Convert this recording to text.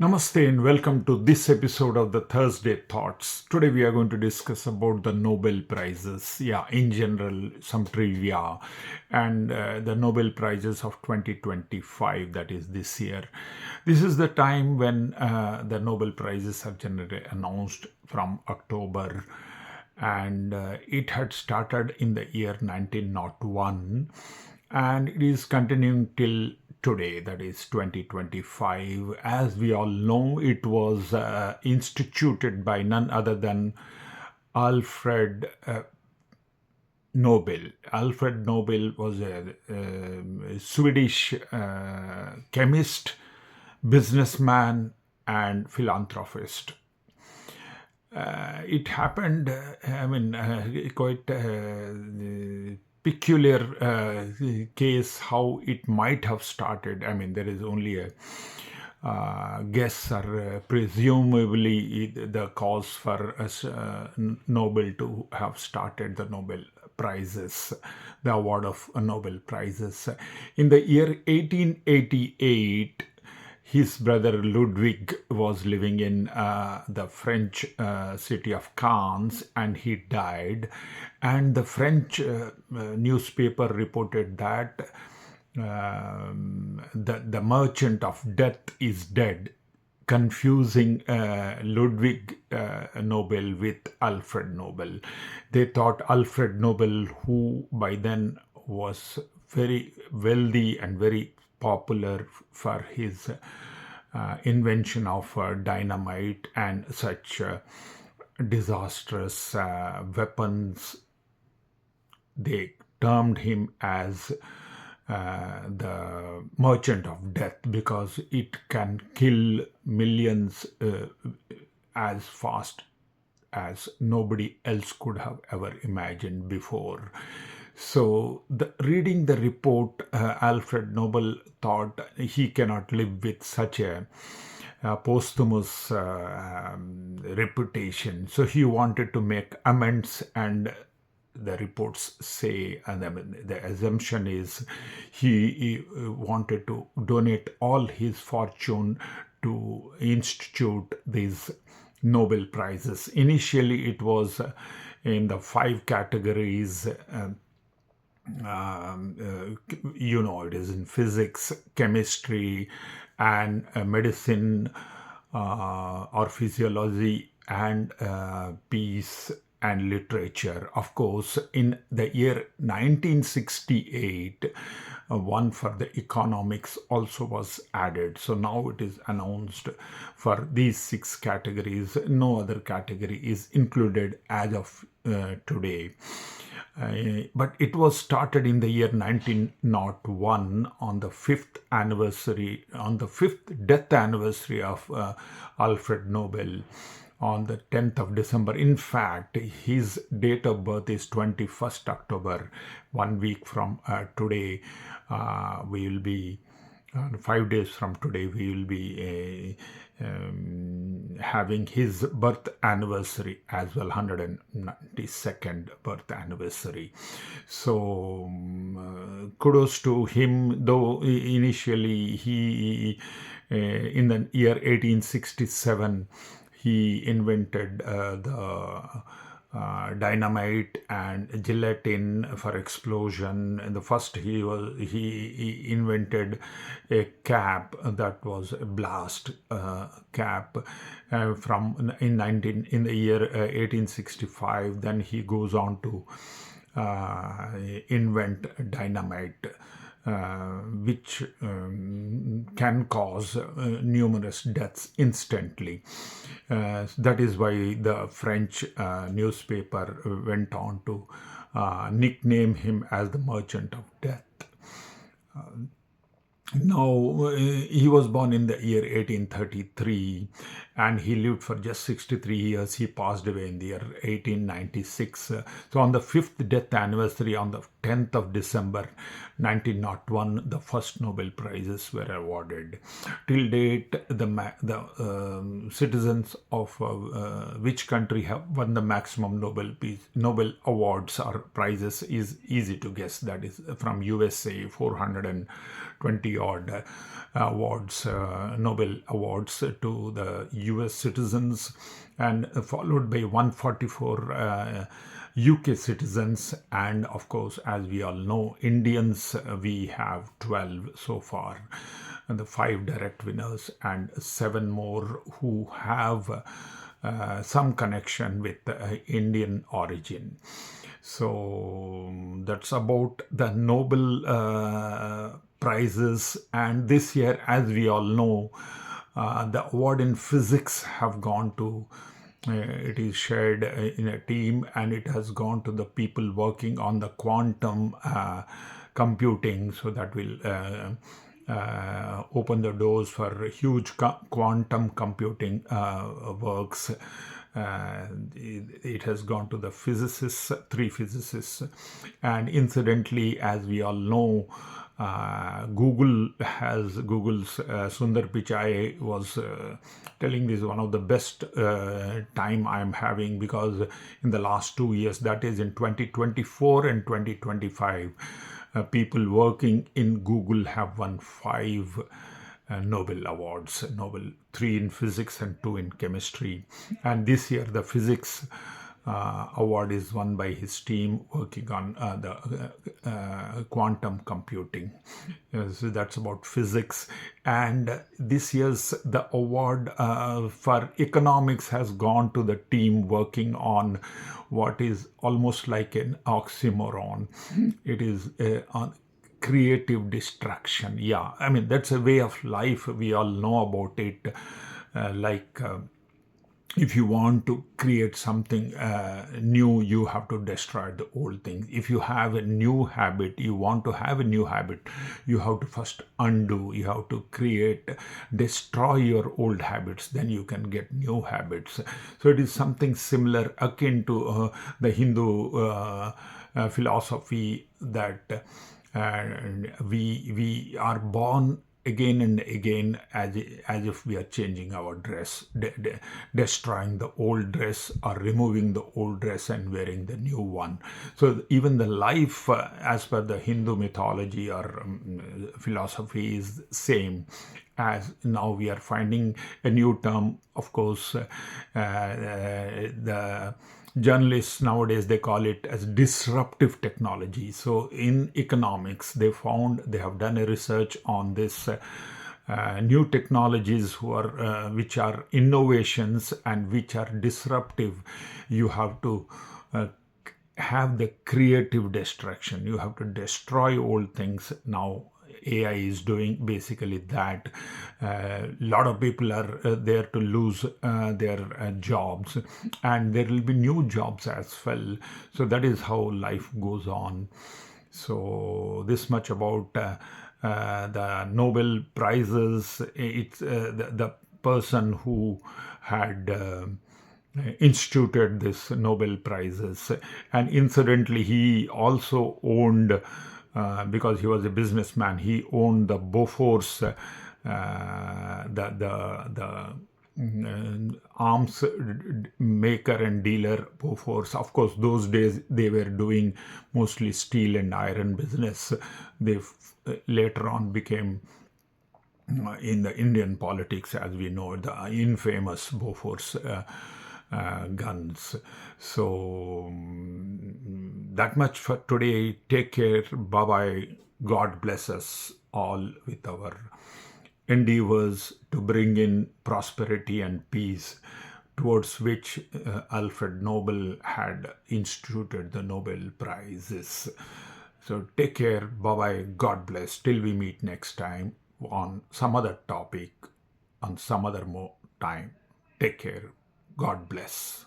Namaste and welcome to this episode of the Thursday Thoughts. Today we are going to discuss about the Nobel Prizes. Yeah, in general, some trivia and the Nobel Prizes of 2025, that is this year. This is the time when the Nobel Prizes are generally announced from October, and it had started in the year 1901 and it is continuing till today, that is 2025. As we all know, it was instituted by none other than Alfred Nobel. Alfred Nobel was a Swedish chemist, businessman, and philanthropist. It happened, quite peculiar case how it might have started. There is only a guess or presumably the cause for Nobel to have started the Nobel Prizes, the award of Nobel Prizes. In the year 1888, his brother Ludwig was living in the French city of Cannes and he died. And the French newspaper reported that the merchant of death is dead, confusing Ludwig Nobel with Alfred Nobel. They thought Alfred Nobel, who by then was very wealthy and very popular for his invention of dynamite and such disastrous weapons, they termed him as the merchant of death because it can kill millions as fast as nobody else could have ever imagined before. So, reading the report, Alfred Nobel thought he cannot live with such a posthumous reputation. So, he wanted to make amends, and the reports say, and the assumption is he wanted to donate all his fortune to institute these Nobel Prizes. Initially, it was in the 5 categories. It is in physics, chemistry, and medicine, or physiology, and peace and literature. Of course, in the year 1968, one for the economics also was added. So now it is announced for these 6 categories. No other category is included as of today. But it was started in the year 1901 on the 5th death anniversary of Alfred Nobel on the 10th of December. In fact, his date of birth is 21st October. 1 week from today, we will be 5 days from today, we will be having his birth anniversary as well, 192nd birth anniversary. So kudos to him, though initially he in the year 1867 he invented the dynamite and gelatin for explosion. And the first he invented a cap that was a blast cap in the year 1865. Then he goes on to invent dynamite, which can cause numerous deaths instantly. That is why the French newspaper went on to nickname him as the Merchant of Death. Now, he was born in the year 1833 and he lived for just 63 years. He passed away in the year 1896. So, on the 5th death anniversary, on the 10th of December 1901, the first Nobel Prizes were awarded. Till date, the citizens of which country have won the maximum Nobel Awards or prizes is easy to guess. That is from USA, 400 20 odd awards, Nobel Awards to the US citizens, and followed by 144 UK citizens, and of course, as we all know, Indians, we have 12 so far, and the 5 direct winners and 7 more who have some connection with Indian origin. So that's about the Nobel prizes. And this year, as we all know, the award in physics have gone to, it is shared in a team, and it has gone to the people working on the quantum computing. So that will open the doors for huge quantum computing works. It has gone to the physicists, 3 physicists. And incidentally, as we all know, Google's Sundar Pichai was telling this is one of the best time I'm having, because in the last 2 years, that is in 2024 and 2025, people working in Google have won 5 Nobel Awards, 3 in physics and 2 in chemistry. And this year, the physics award is won by his team working on the quantum computing. So that's about physics. And this year's the award for economics has gone to the team working on what is almost like an oxymoron. It is on creative destruction. Yeah, I mean, that's a way of life. We all know about it. If you want to create something new, you have to destroy the old thing. If you have a new habit, you want to have a new habit, you have to first undo, you have to destroy your old habits, then you can get new habits. So it is something similar, akin to the Hindu philosophy, that we are born again and again as if we are changing our dress, destroying the old dress or removing the old dress and wearing the new one. So even the life, as per the Hindu mythology or philosophy, is same. As now we are finding a new term, of course, the journalists nowadays, they call it as disruptive technology. So in economics, they have done a research on this new technologies which are innovations and which are disruptive. You have to have the creative destruction. You have to destroy old things. Now AI is doing basically that. A lot of people are there to lose their jobs, and there will be new jobs as well. So that is how life goes on. So this much about the Nobel Prizes. It's the person who had instituted this Nobel Prizes. And incidentally, he also owned, because he was a businessman, he owned the Bofors, the arms maker and dealer Bofors. Of course, those days they were doing mostly steel and iron business. They later on became in the Indian politics, as we know, the infamous Bofors guns. So that much for today. Take care. Bye bye. God bless us all with our endeavors to bring in prosperity and peace, towards which Alfred Nobel had instituted the Nobel Prizes. So take care. Bye bye. God bless. Till we meet next time on some other topic, on some other more time. Take care. God bless.